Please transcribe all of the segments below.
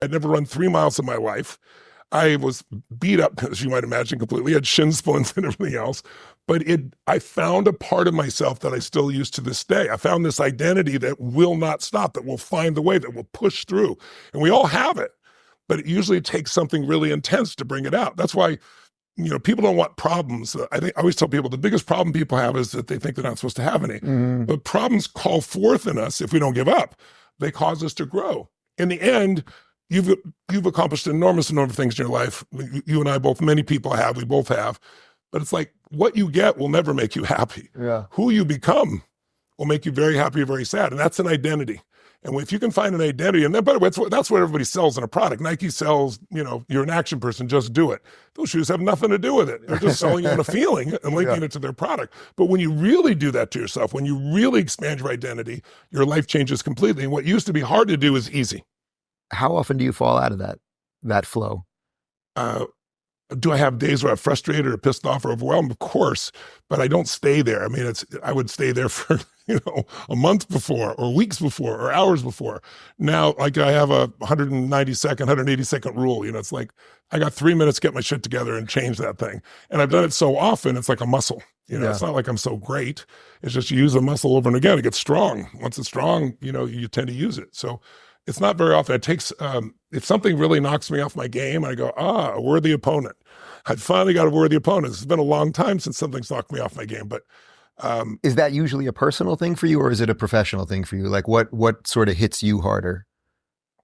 I'd never run 3 miles in my life. I was beat up, as you might imagine, completely. I had shin splints and everything else. But I found a part of myself that I still use to this day. I found this identity that will not stop, that will find the way, that will push through. And we all have it, but it usually takes something really intense to bring it out. That's why, people don't want problems. I always tell people the biggest problem people have is that they think they're not supposed to have any. Mm-hmm. But problems call forth in us if we don't give up. They cause us to grow. In the end, you've accomplished an enormous number of things in your life. You and I both, many people have, we both have. But it's like what you get will never make you happy. Yeah. Who you become will make you very happy or very sad. And that's an identity. And if you can find an identity, and then, by the way, that's what everybody sells in a product. Nike sells, you're an action person, just do it. Those shoes have nothing to do with it. They're just selling you on a feeling and linking it to their product. But when you really do that to yourself, when you really expand your identity, your life changes completely. And what used to be hard to do is easy. How often do you fall out of that flow? Do I have days where I'm frustrated or pissed off or overwhelmed? Of course, but I don't stay there. I mean, I would stay there for, a month before or weeks before or hours before. Now, like I have a 180 second rule. It's like I got 3 minutes to get my shit together and change that thing. And I've done it so often, it's like a muscle. It's not like I'm so great. It's just you use the muscle over and again, it gets strong. Once it's strong, you tend to use it. So it's not very often. It takes, if something really knocks me off my game, I go, a worthy opponent. I finally got a worthy opponent. It's been a long time since something's knocked me off my game, but. Is that usually a personal thing for you, or is it a professional thing for you? Like what sort of hits you harder?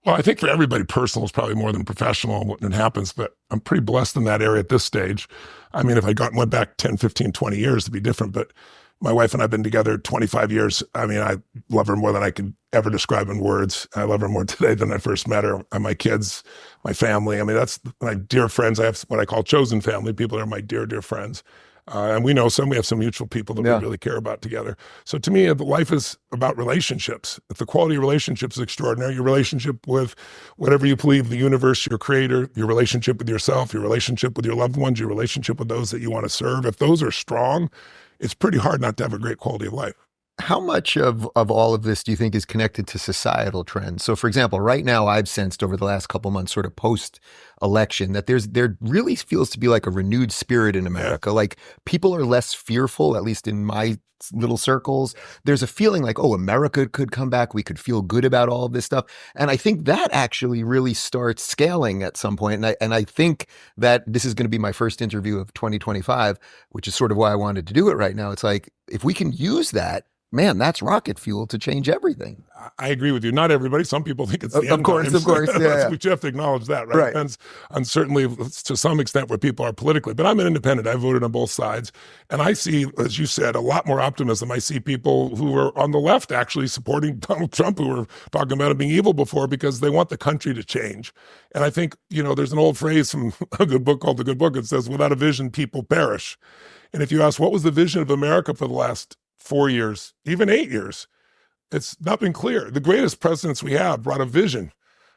Well, I think for everybody, personal is probably more than professional when it happens, but I'm pretty blessed in that area at this stage. I mean, if I went back 10, 15, 20 years, it'd be different, but my wife and I have been together 25 years. I mean, I love her more than I could ever describe in words. I love her more today than I first met her. And my kids, my family. I mean, that's my dear friends. I have what I call chosen family. People that are my dear, dear friends. And we have some mutual people that we really care about together. So to me, life is about relationships. If the quality of relationships is extraordinary, your relationship with whatever you believe, the universe, your creator, your relationship with yourself, your relationship with your loved ones, your relationship with those that you want to serve, if those are strong, it's pretty hard not to have a great quality of life. How much of all of this do you think is connected to societal trends? So for example, right now I've sensed over the last couple of months, sort of post-election, that there really feels to be like a renewed spirit in America. Like people are less fearful, at least in my little circles. There's a feeling like, America could come back. We could feel good about all of this stuff. And I think that actually really starts scaling at some point. And I think that this is going to be my first interview of 2025, which is sort of why I wanted to do it right now. It's like, if we can use that, man, that's rocket fuel to change everything. I agree with you. Not everybody. Some people think it's the end Of course. Yeah. We have to acknowledge that, right? Depends on certainly to some extent where people are politically. But I'm an independent. I voted on both sides. And I see, as you said, a lot more optimism. I see people who are on the left actually supporting Donald Trump, who were talking about him being evil before because they want the country to change. And I think, there's an old phrase from a good book called The Good Book. It says, without a vision, people perish. And if you ask, what was the vision of America for the last 4 years, even 8 years, it's not been clear. The greatest presidents we have brought a vision,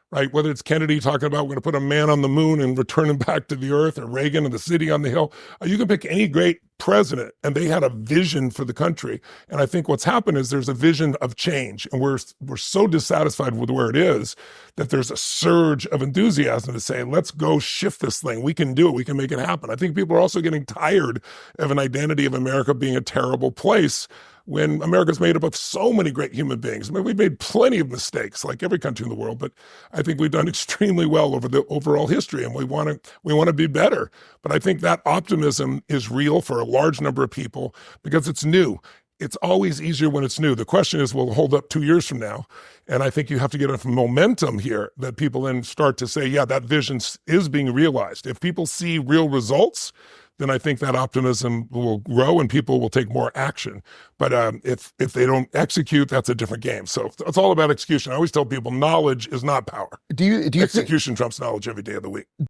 right? Whether it's Kennedy talking about we're going to put a man on the moon and return him back to the earth, or Reagan and the city on the hill. You can pick any great president, and they had a vision for the country. And I think what's happened is there's a vision of change, and we're so dissatisfied with where it is that there's a surge of enthusiasm to say, let's go shift this thing. We can do it. We can make it happen. I think people are also getting tired of an identity of America being a terrible place, when America's made up of so many great human beings. I mean, we've made plenty of mistakes, like every country in the world, but I think we've done extremely well over the overall history, and we want to be better. But I think that optimism is real for a large number of people because it's new. It's always easier when it's new. The question is, will it hold up 2 years from now? And I think you have to get enough momentum here that people then start to say, yeah, that vision is being realized. If people see real results, then I think that optimism will grow and people will take more action. But if they don't execute, that's a different game. So it's all about execution. I always tell people knowledge is not power. Do you Execution trumps knowledge every day of the week.